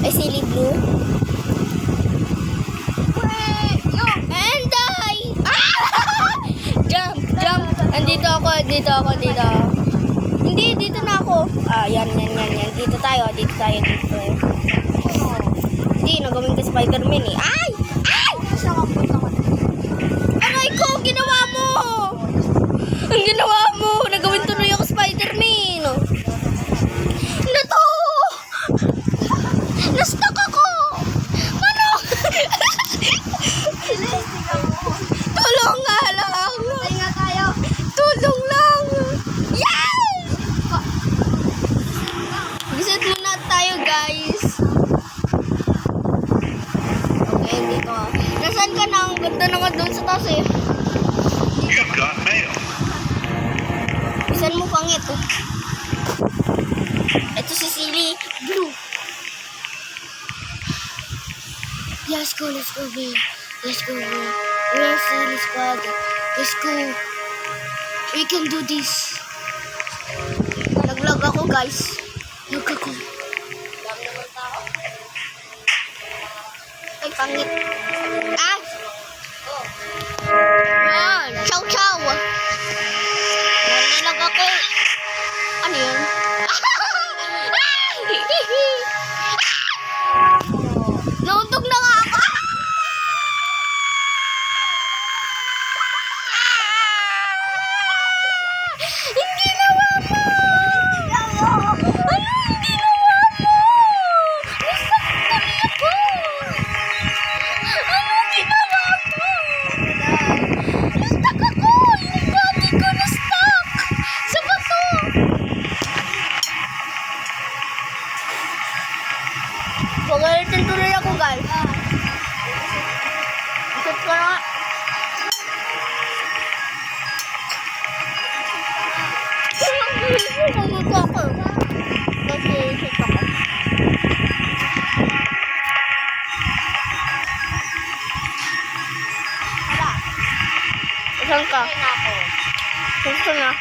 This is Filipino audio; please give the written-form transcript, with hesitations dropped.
Ay, silly blue. And die! Ah! Jump, jump. Andito ako, dito ako, dito. Hindi, dito na ako. Yan. Dito tayo. Hindi, nagawin ka Spider-Man eh. Ay! Aray ko, ang ginawa mo! Ang ginawa mo! Nagawin tuloy ako Spider-Man. Ano to? Na-stuck ako! Ano? Tulong nga lang! Tulong lang! Yes! Visit muna tayo, guys. Okay, dito. Nasaan ka na? Ang ganda naman doon sa taas eh. You got mail. Bisan mo pangit oh. Ito si Silly Blue. Let's go, babe. Let's go. We're Silly Squad. Let's go. We can do this. Naglag ako, guys. Lag ako. Ay, pangit. Ah! Yan. Chow, chow. Nanilag ako. Ano yun? Nauntog na nga ako. Hindi nawa mo. Ano hindi nawa mo? Nasaktan ako. Ano ginawa mo? Na-stuck ako. Yung body ko na-stuck. Sa bato. Pagalitin tuloy ako, guys. Ikot ka na. Pagod ako. Kasi ikot ako. Saan ka? Saan ka na?